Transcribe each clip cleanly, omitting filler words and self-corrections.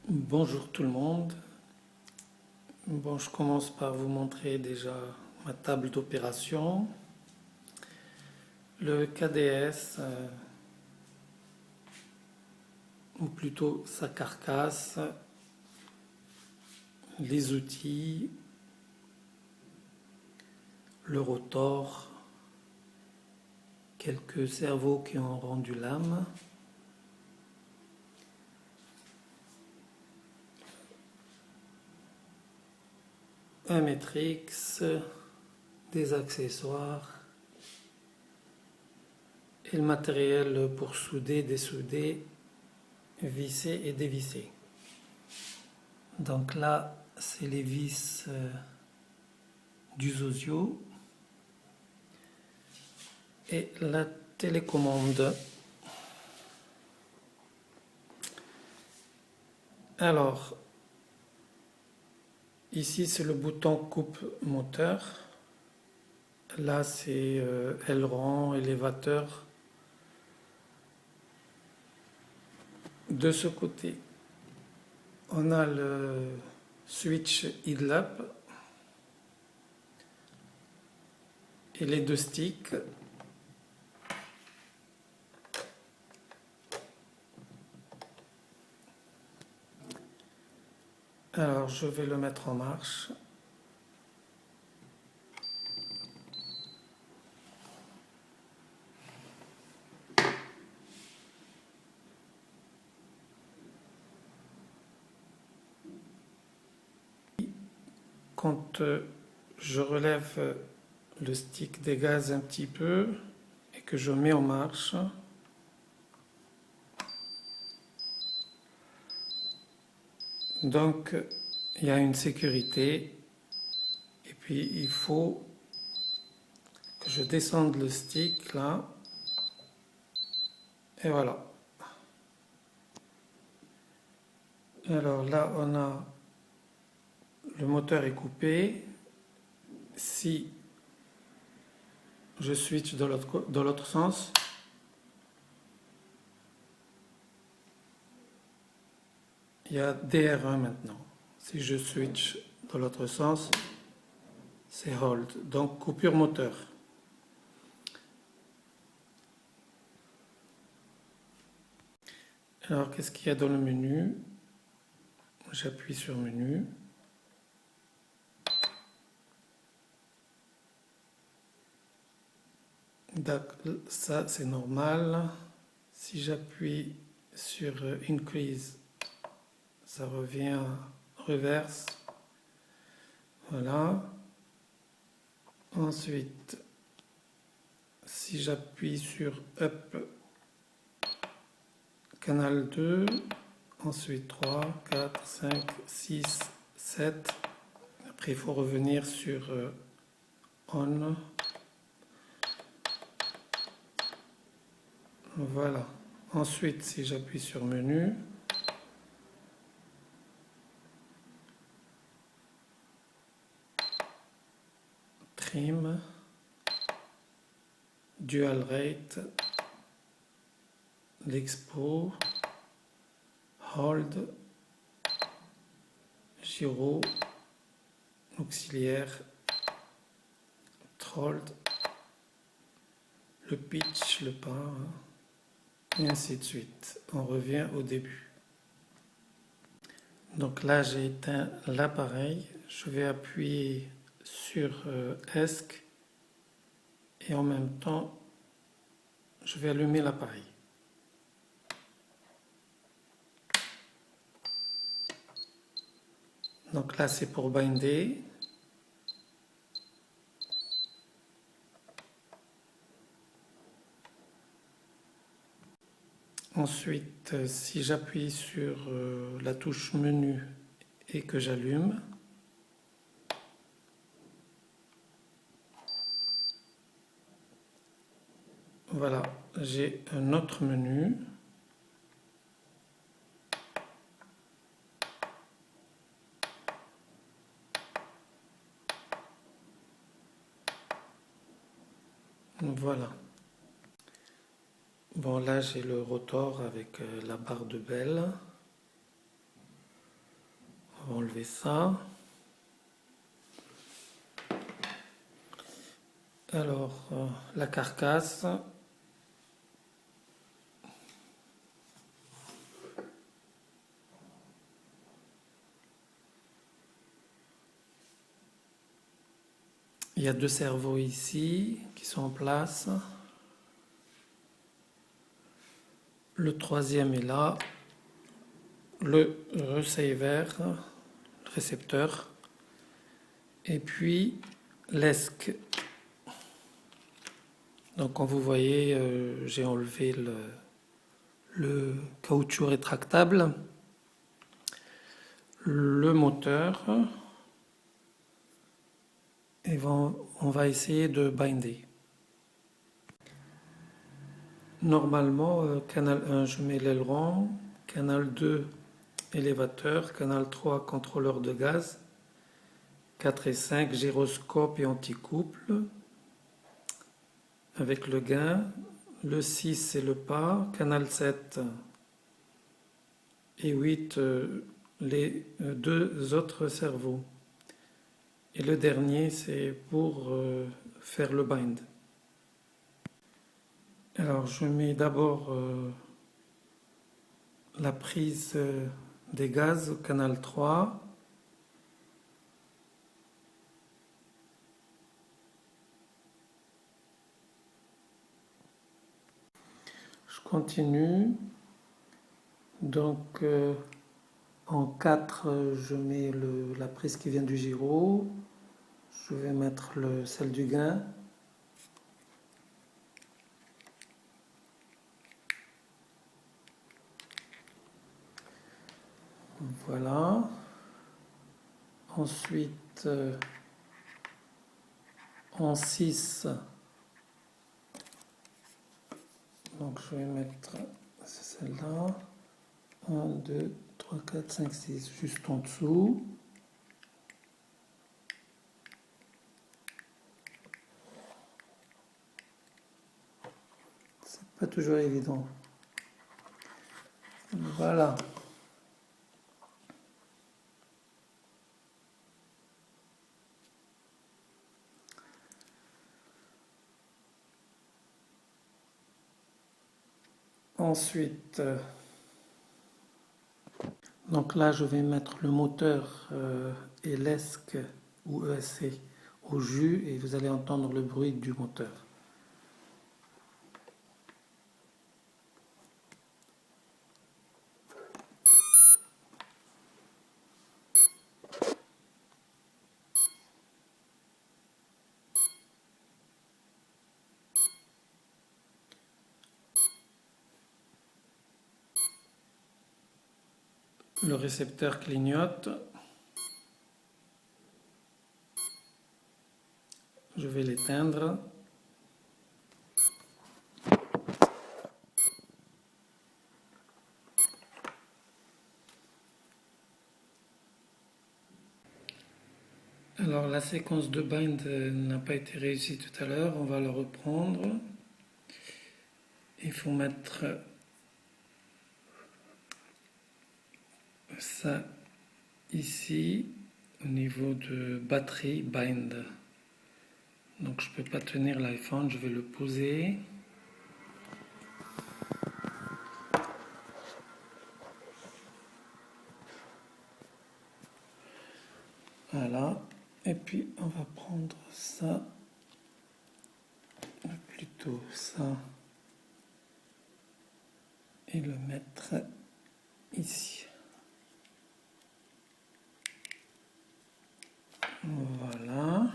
Bonjour tout le monde. Bon, je commence par vous montrer déjà ma table d'opération. Le KDS, ou plutôt sa carcasse, les outils, le rotor, quelques cerveaux qui ont rendu l'âme. Un matrix, des accessoires et le matériel pour souder, dessouder, visser et dévisser. Donc là, c'est les vis du Zosio et la télécommande. Alors, ici c'est le bouton coupe moteur. Là c'est aileron, élévateur. De ce côté, on a le switch headlamp et les deux sticks. Alors je vais le mettre en marche. Quand je relève le stick des gaz un petit peu et que je mets en marche, donc il y a une sécurité et puis il faut que je descende le stick là et voilà. Alors là on a le moteur est coupé. Si je switch dans l'autre sens, il y a DR1 maintenant. Si je switch dans l'autre sens, c'est hold. Donc coupure moteur. Alors qu'est-ce qu'il y a dans le menu? J'appuie sur menu. Ça c'est normal. Si j'appuie sur increase, ça revient reverse. Voilà. Ensuite, si j'appuie sur up, canal 2, ensuite 3, 4, 5, 6, 7. Après, il faut revenir sur on. Voilà. Ensuite, si j'appuie sur menu, trim, dual rate, l'expo, hold, gyro, auxiliaire, throld, le pitch, le pas, et ainsi de suite. On revient au début. Donc là, j'ai éteint l'appareil. Je vais appuyer sur ESC et en même temps, je vais allumer l'appareil. Donc là, c'est pour binder. Ensuite, si j'appuie sur la touche menu et que j'allume, voilà, j'ai un autre menu. Voilà. Bon, là j'ai le rotor avec la barre de belle. on va enlever ça. Alors, la carcasse. Il y a 2 cerveaux ici qui sont en place. Le 3e est là. Le receiver, le récepteur. Et puis l'esque. Donc comme vous voyez, j'ai enlevé le caoutchouc rétractable. Le moteur. Et on va essayer de binder. Normalement, canal 1, je mets l'aileron. Canal 2, élévateur. Canal 3, contrôleur de gaz. 4 et 5, gyroscope et anticouple. Avec le gain. Le 6, c'est le pas. Canal 7 et 8, les 2 autres cerveaux. Et le dernier, c'est pour faire le bind. Alors, je mets d'abord la prise des gaz au canal 3. Je continue. Donc, en 4, je mets la prise qui vient du gyro. Je vais mettre celle du gain. Voilà. Ensuite, en 6, donc je vais mettre celle-là. 1, 2, 3, 4, 5, 6, juste en dessous. C'est pas toujours évident. Voilà. Ensuite, donc là je vais mettre le moteur et l'esque ou ESC au jus et vous allez entendre le bruit du moteur. Le récepteur clignote. Je vais l'éteindre. Alors la séquence de bind n'a pas été réussie tout à l'heure, on va le reprendre. Il faut mettre ça ici au niveau de batterie bind. Donc je ne peux pas tenir l'iPhone, je vais le poser. Voilà. Et puis on va prendre ça, plutôt ça, et le mettre ici. Voilà.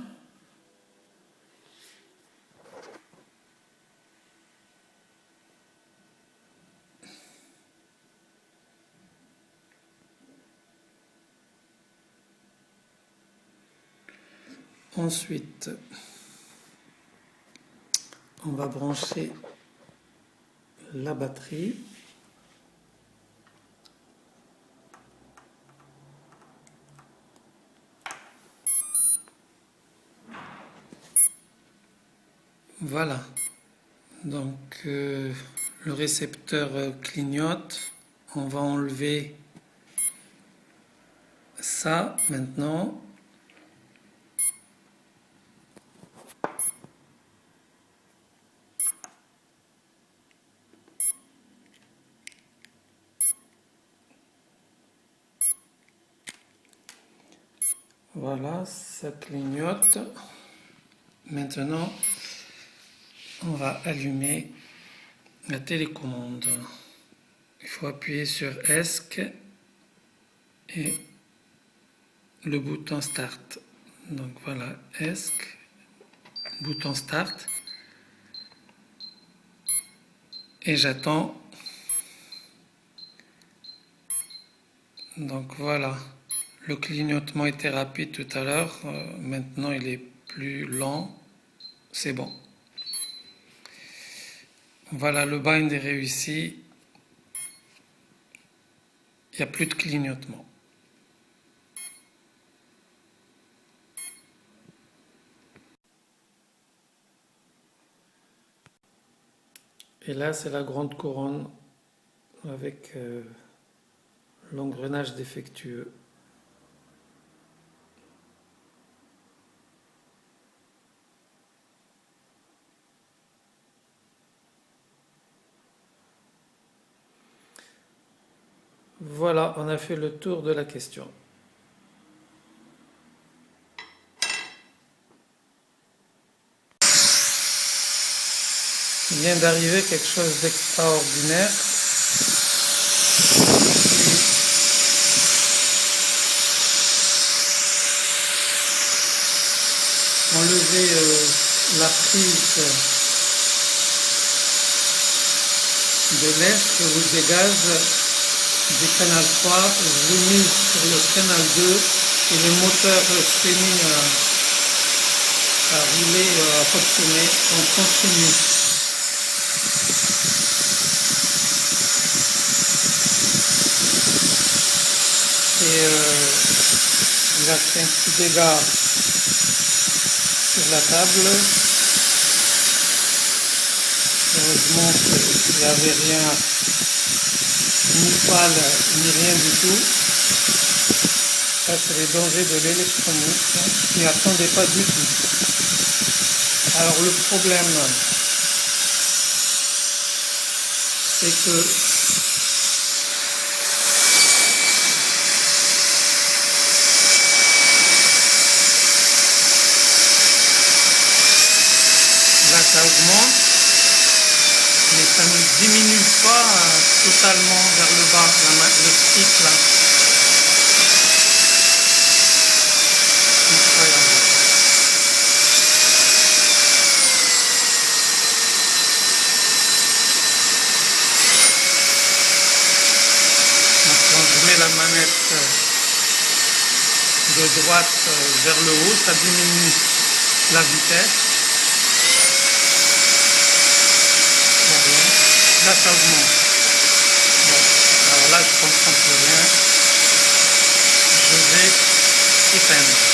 Ensuite, on va brancher la batterie. Voilà. Donc le récepteur clignote. On va enlever Ça, maintenant, voilà, ça clignote. Maintenant, on va allumer la télécommande. Il faut appuyer sur ESC et le bouton Start. Donc voilà, ESC, bouton Start. Et j'attends. Donc voilà, le clignotement était rapide tout à l'heure. Maintenant, il est plus lent. C'est bon. Voilà, le bind est réussi. Il n'y a plus de clignotement. Et là, c'est la grande couronne avec l'engrenage défectueux. Voilà, on a fait le tour de la question. Il vient d'arriver quelque chose d'extraordinaire. Enlever la prise de l'air que vous dégage du canal 3, je l'ai mis sur le canal 2 et le moteur s'est mis à rouler, à fonctionner en continu. Et il a fait un petit dégât sur la table. Heureusement qu'il n'y avait rien, ni pâle, ni rien du tout. Ça, c'est les dangers de l'électronique. Je n'y attendais pas du tout. Alors, le problème, c'est que là, ça augmente, mais ça ne diminue pas totalement vers le bas, le stick là. Incroyable. Donc, quand je mets la manette de droite vers le haut, ça diminue la vitesse. Là, ça augmente. Bon, alors là, je comprends plus rien. Je vais éteindre.